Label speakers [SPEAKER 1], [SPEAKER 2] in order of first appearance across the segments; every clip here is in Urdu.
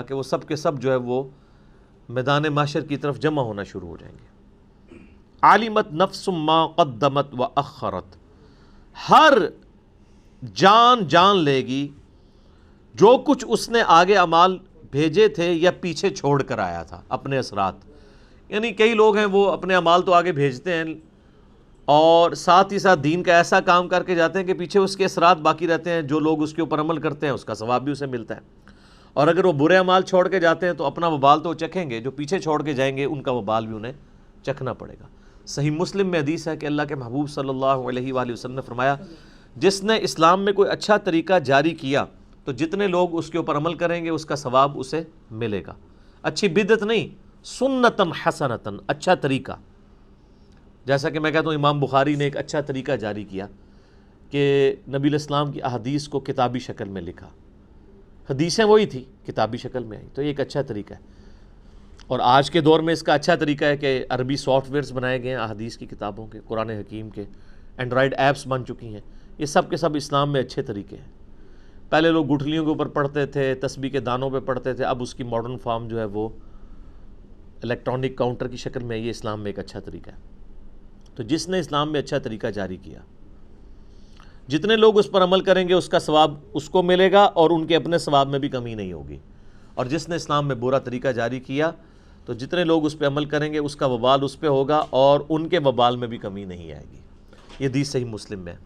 [SPEAKER 1] کہ وہ سب کے سب جو ہے وہ میدان محشر کی طرف جمع ہونا شروع ہو جائیں گے۔ عالمت نفس ما قدمت و اخرت، ہر جان جان لے گی جو کچھ اس نے آگے اعمال بھیجے تھے یا پیچھے چھوڑ کر آیا تھا اپنے اثرات۔ یعنی کئی لوگ ہیں وہ اپنے اعمال تو آگے بھیجتے ہیں اور ساتھ ہی ساتھ دین کا ایسا کام کر کے جاتے ہیں کہ پیچھے اس کے اثرات باقی رہتے ہیں، جو لوگ اس کے اوپر عمل کرتے ہیں اس کا ثواب بھی اسے ملتا ہے، اور اگر وہ برے اعمال چھوڑ کے جاتے ہیں تو اپنا وبال تو چکھیں گے، جو پیچھے چھوڑ کے جائیں گے ان کا وبال بھی انہیں چکھنا پڑے گا۔ صحیح مسلم میں حدیث ہے کہ اللہ کے محبوب صلی اللہ علیہ وآلہ وسلم نے فرمایا، جس نے اسلام میں کوئی اچھا طریقہ جاری کیا تو جتنے لوگ اس کے اوپر عمل کریں گے اس کا ثواب اسے ملے گا۔ اچھی بدعت نہیں، سنتن حسنتن، اچھا طریقہ۔ جیسا کہ میں کہتا ہوں امام بخاری نے ایک اچھا طریقہ جاری کیا کہ نبی الاسلام کی احادیث کو کتابی شکل میں لکھا، حدیثیں وہی تھی کتابی شکل میں آئی، تو یہ ایک اچھا طریقہ ہے۔ اور آج کے دور میں اس کا اچھا طریقہ ہے کہ عربی سافٹ ویئرز بنائے گئے ہیں احادیث کی کتابوں کے، قرآن حکیم کے، اینڈرائڈ ایپس بن چکی ہیں، یہ سب کے سب اسلام میں اچھے طریقے ہیں۔ پہلے لوگ گٹھلیوں کے اوپر پڑھتے تھے، تسبیح کے دانوں پہ پڑھتے تھے، اب اس کی ماڈرن فارم جو ہے وہ الیکٹرانک کاؤنٹر کی شکل میں، یہ اسلام میں ایک اچھا طریقہ ہے۔ تو جس نے اسلام میں اچھا طریقہ جاری کیا، جتنے لوگ اس پر عمل کریں گے اس کا ثواب اس کو ملے گا اور ان کے اپنے ثواب میں بھی کمی نہیں ہوگی، اور جس نے اسلام میں برا طریقہ جاری کیا تو جتنے لوگ اس پہ عمل کریں گے اس کا وبال اس پہ ہوگا اور ان کے وبال میں بھی کمی نہیں آئے گی۔ یہ حدیث صحیح مسلم میں ہے۔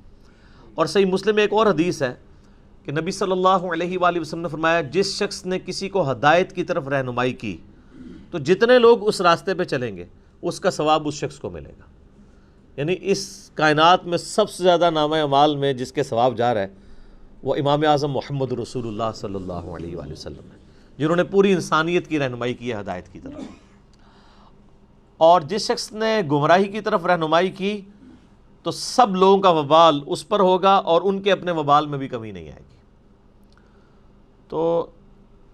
[SPEAKER 1] اور صحیح مسلم میں ایک اور حدیث ہے کہ نبی صلی اللہ علیہ وآلہ وسلم نے فرمایا، جس شخص نے کسی کو ہدایت کی طرف رہنمائی کی تو جتنے لوگ اس راستے پہ چلیں گے اس کا ثواب اس شخص کو ملے گا۔ یعنی اس کائنات میں سب سے زیادہ نامہ اعمال میں جس کے ثواب جا رہا ہے وہ امام اعظم محمد رسول اللہ صلی اللہ علیہ وآلہ وسلم ہے، جنہوں نے پوری انسانیت کی رہنمائی کی ہے ہدایت کی طرف۔ اور جس شخص نے گمراہی کی طرف رہنمائی کی تو سب لوگوں کا وبال اس پر ہوگا اور ان کے اپنے وبال میں بھی کمی نہیں آئے گی۔ تو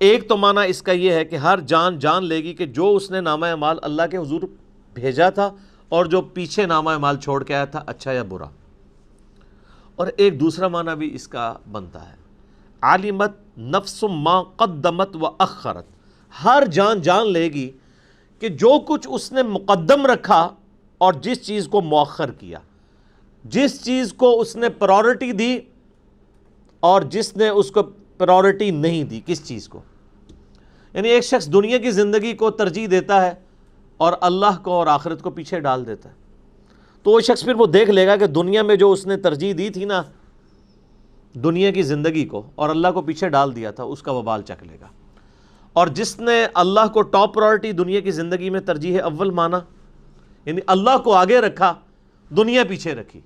[SPEAKER 1] ایک تو معنی اس کا یہ ہے کہ ہر جان جان لے گی کہ جو اس نے نامہ اعمال اللہ کے حضور بھیجا تھا اور جو پیچھے نامہ اعمال چھوڑ کے آیا تھا، اچھا یا برا۔ اور ایک دوسرا معنی بھی اس کا بنتا ہے، عالمت نفس ما قدمت و اخرت، ہر جان جان لے گی کہ جو کچھ اس نے مقدم رکھا اور جس چیز کو مؤخر کیا، جس چیز کو اس نے پرائورٹی دی اور جس نے اس کو پرائورٹی نہیں دی، کس چیز کو۔ یعنی ایک شخص دنیا کی زندگی کو ترجیح دیتا ہے اور اللہ کو اور آخرت کو پیچھے ڈال دیتا ہے، تو وہ شخص پھر وہ دیکھ لے گا کہ دنیا میں جو اس نے ترجیح دی تھی نا دنیا کی زندگی کو اور اللہ کو پیچھے ڈال دیا تھا، اس کا وبال چکھ لے گا۔ اور جس نے اللہ کو ٹاپ پرائورٹی دنیا کی زندگی میں ترجیح اول مانا، یعنی اللہ کو آگے رکھا دنیا پیچھے رکھی،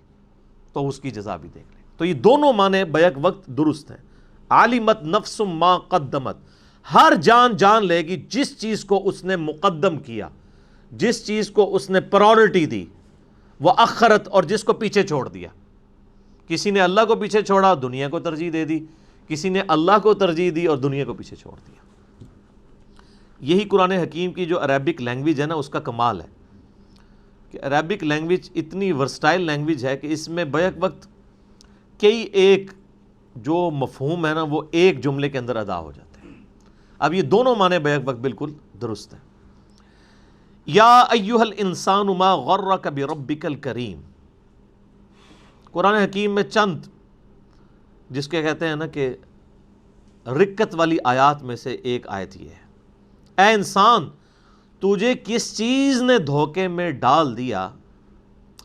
[SPEAKER 1] تو اس کی جزا بھی دیکھ لیں۔ تو یہ دونوں معنی بیک وقت درست ہیں۔ عالمت نفس ما قدمت، ہر جان جان لے گی جس چیز کو اس نے مقدم کیا، جس چیز کو اس نے پرائورٹی دی، وہ اخرت، اور جس کو پیچھے چھوڑ دیا۔ کسی نے اللہ کو پیچھے چھوڑا، دنیا کو ترجیح دے دی، کسی نے اللہ کو ترجیح دی اور دنیا کو پیچھے چھوڑ دیا۔ یہی قرآن حکیم کی جو عربک لینگویج ہے نا اس کا کمال ہے کہ عربک لینگویج اتنی ورسٹائل لینگویج ہے کہ اس میں بیک وقت کئی ایک جو مفہوم ہے نا وہ ایک جملے کے اندر ادا ہو جاتے ہیں۔ اب یہ دونوں معنی بیک وقت بالکل درست ہیں۔ یا ایھا الانسان ما غرک بربک الکریم، قرآن حکیم میں چند جس کے کہتے ہیں نا کہ رکت والی آیات میں سے ایک آیت یہ ہے، اے انسان تجھے کس چیز نے دھوکے میں ڈال دیا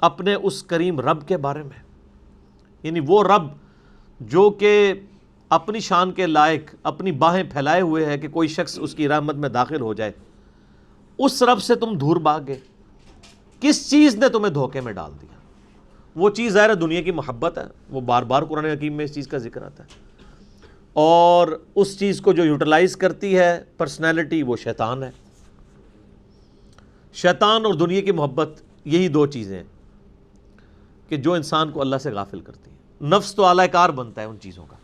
[SPEAKER 1] اپنے اس کریم رب کے بارے میں۔ یعنی وہ رب جو کہ اپنی شان کے لائق اپنی باہیں پھیلائے ہوئے ہے کہ کوئی شخص اس کی رحمت میں داخل ہو جائے، اس رب سے تم دور بھاگ گئے۔ کس چیز نے تمہیں دھوکے میں ڈال دیا؟ وہ چیز ظاہر ہے دنیا کی محبت ہے، وہ بار بار قرآن حکیم میں اس چیز کا ذکر آتا ہے، اور اس چیز کو جو یوٹیلائز کرتی ہے پرسنالٹی وہ شیطان ہے۔ شیطان اور دنیا کی محبت یہی دو چیزیں ہیں کہ جو انسان کو اللہ سے غافل کرتی ہیں۔ نفس تو اعلی کار بنتا ہے ان چیزوں کا۔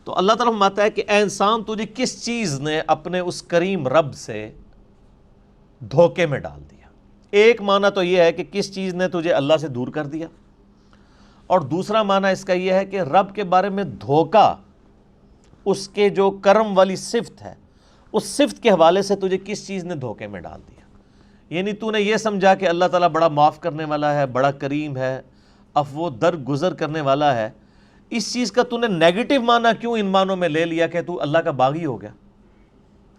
[SPEAKER 1] تو اللہ تعالیٰ فرماتا ہے کہ اے انسان تجھے کس چیز نے اپنے اس کریم رب سے دھوکے میں ڈال دیا۔ ایک معنی تو یہ ہے کہ کس چیز نے تجھے اللہ سے دور کر دیا، اور دوسرا معنی اس کا یہ ہے کہ رب کے بارے میں دھوکہ اس کے جو کرم والی صفت ہے اس صفت کے حوالے سے تجھے کس چیز نے دھوکے میں ڈال دیا. یعنی تو نے یہ سمجھا کہ اللہ تعالیٰ بڑا معاف کرنے والا ہے, بڑا کریم ہے, عفو درگزر کرنے والا ہے. اس چیز کا تو نے نیگیٹو معنی کیوں ان معنوں میں لے لیا کہ تو اللہ کا باغی ہو گیا,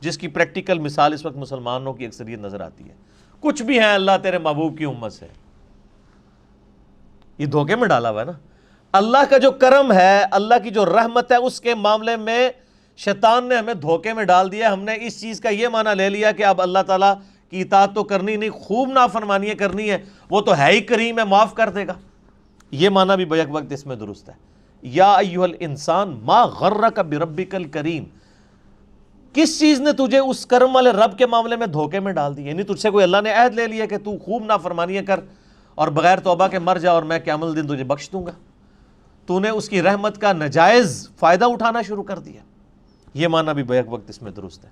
[SPEAKER 1] جس کی پریکٹیکل مثال اس وقت مسلمانوں کی اکثریت نظر آتی ہے. کچھ بھی ہیں اللہ تیرے محبوب کی امت سے. یہ دھوکے میں ڈالا ہوا ہے نا. اللہ کا جو کرم ہے, اللہ کی جو رحمت ہے, اس کے معاملے میں شیطان نے ہمیں دھوکے میں ڈال دیا. ہم نے اس چیز کا یہ معنی لے لیا کہ اب اللہ تعالیٰ کی اطاعت تو کرنی نہیں, خوب نافرمانیاں کرنی ہے, وہ تو ہے ہی کریم ہے, معاف کر دے گا. یہ معنی بھی بیک وقت اس میں درست ہے. یا ایھا الانسان ما غرک بربک الکریم, کس چیز نے تجھے اس کرم والے رب کے معاملے میں دھوکے میں ڈال دی؟ یعنی تجھ سے کوئی اللہ نے عہد لے لیا کہ تو خوب نافرمانیاں کر اور بغیر توبہ کے مر جا اور میں قیامت دن تجھے بخش دوں گا. تو نے اس کی رحمت کا ناجائز فائدہ اٹھانا شروع کر دیا. یہ معنی بھی بیک وقت اس میں درست ہے.